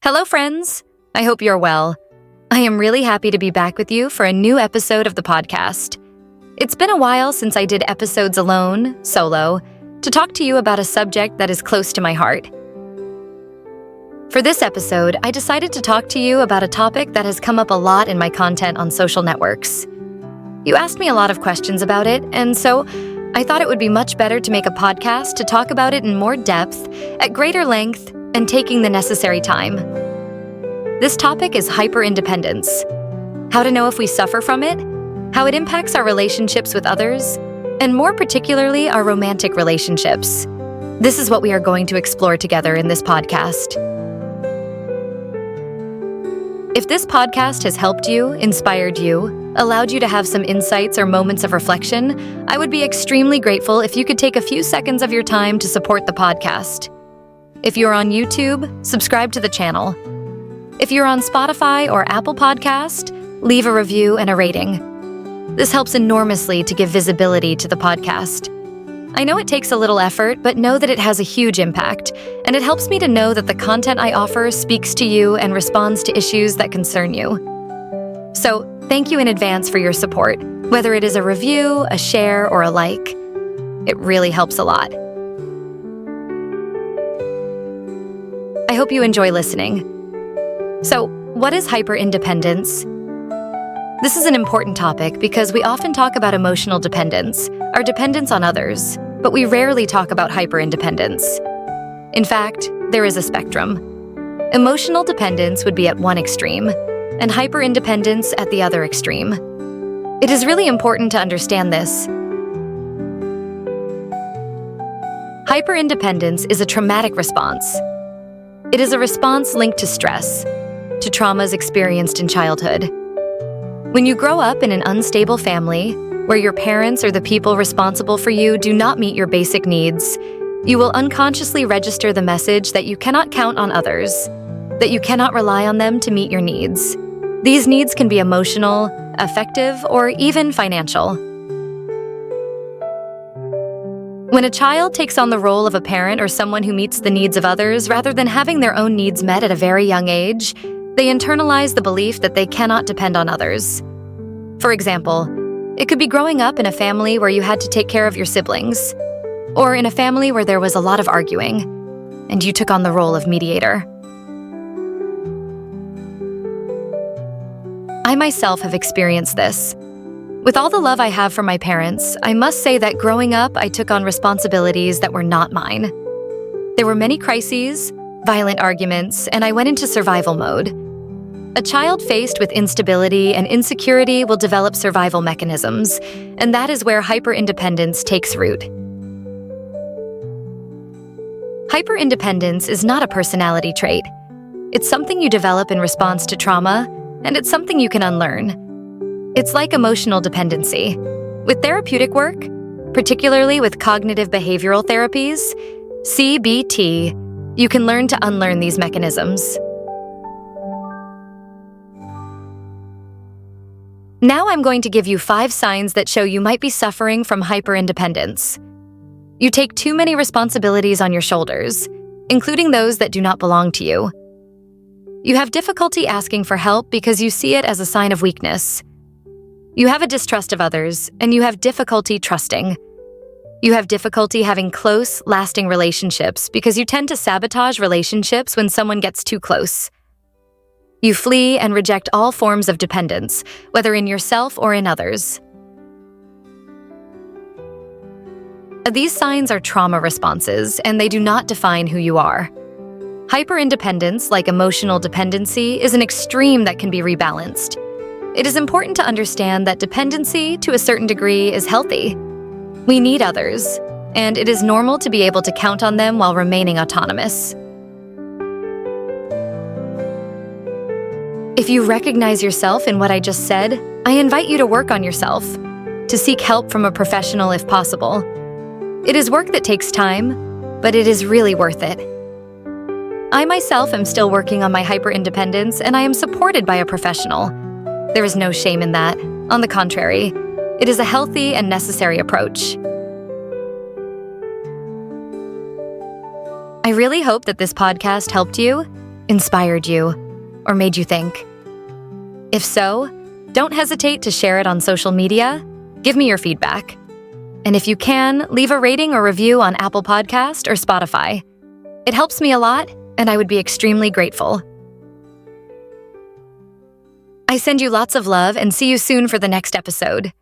Hello, friends. I hope you're well. I am really happy to be back with you for a new episode of the podcast. It's been a while since I did episodes alone, solo, to talk to you about a subject that is close to my heart. For this episode, I decided to talk to you about a topic that has come up a lot in my content on social networks. You asked me a lot of questions about it, and so I thought it would be much better to make a podcast to talk about it in more depth, at greater length, and taking the necessary time. This topic is hyperindependence. How to know if we suffer from it, how it impacts our relationships with others, and more particularly, our romantic relationships. This is what we are going to explore together in this podcast. If this podcast has helped you, inspired you, allowed you to have some insights or moments of reflection, I would be extremely grateful if you could take a few seconds of your time to support the podcast. If you're on YouTube, subscribe to the channel. If you're on Spotify or Apple Podcast, leave a review and a rating. This helps enormously to give visibility to the podcast. I know it takes a little effort, but know that it has a huge impact, and it helps me to know that the content I offer speaks to you and responds to issues that concern you. So, thank you in advance for your support, whether it is a review, a share, or a like. It really helps a lot. I hope you enjoy listening. So, what is hyperindependence? This is an important topic because we often talk about emotional dependence, our dependence on others, but we rarely talk about hyperindependence. In fact, there is a spectrum. Emotional dependence would be at one extreme, and hyperindependence at the other extreme. It is really important to understand this. Hyperindependence is a traumatic response. It is a response linked to stress, to traumas experienced in childhood. When you grow up in an unstable family, where your parents or the people responsible for you do not meet your basic needs, you will unconsciously register the message that you cannot count on others, that you cannot rely on them to meet your needs. These needs can be emotional, affective, or even financial. When a child takes on the role of a parent or someone who meets the needs of others rather than having their own needs met at a very young age, they internalize the belief that they cannot depend on others. For example, it could be growing up in a family where you had to take care of your siblings, or in a family where there was a lot of arguing, and you took on the role of mediator. I myself have experienced this. With all the love I have for my parents, I must say that growing up, I took on responsibilities that were not mine. There were many crises, violent arguments, and I went into survival mode. A child faced with instability and insecurity will develop survival mechanisms, and that is where hyperindependence takes root. Hyperindependence is not a personality trait. It's something you develop in response to trauma, and it's something you can unlearn. It's like emotional dependency. With therapeutic work, particularly with cognitive behavioral therapies, CBT, you can learn to unlearn these mechanisms. Now I'm going to give you 5 signs that show you might be suffering from hyperindependence. You take too many responsibilities on your shoulders, including those that do not belong to you. You have difficulty asking for help because you see it as a sign of weakness. You have a distrust of others, and you have difficulty trusting. You have difficulty having close, lasting relationships because you tend to sabotage relationships when someone gets too close. You flee and reject all forms of dependence, whether in yourself or in others. These signs are trauma responses, and they do not define who you are. Hyperindependence, like emotional dependency, is an extreme that can be rebalanced. It is important to understand that dependency, to a certain degree, is healthy. We need others, and it is normal to be able to count on them while remaining autonomous. If you recognize yourself in what I just said, I invite you to work on yourself, to seek help from a professional if possible. It is work that takes time, but it is really worth it. I myself am still working on my hyperindependence, and I am supported by a professional. There is no shame in that. On the contrary, it is a healthy and necessary approach. I really hope that this podcast helped you. inspired you, or made you think? If so, don't hesitate to share it on social media. Give me your feedback. And if you can, leave a rating or review on Apple Podcast or Spotify. It helps me a lot, and I would be extremely grateful. I send you lots of love and see you soon for the next episode.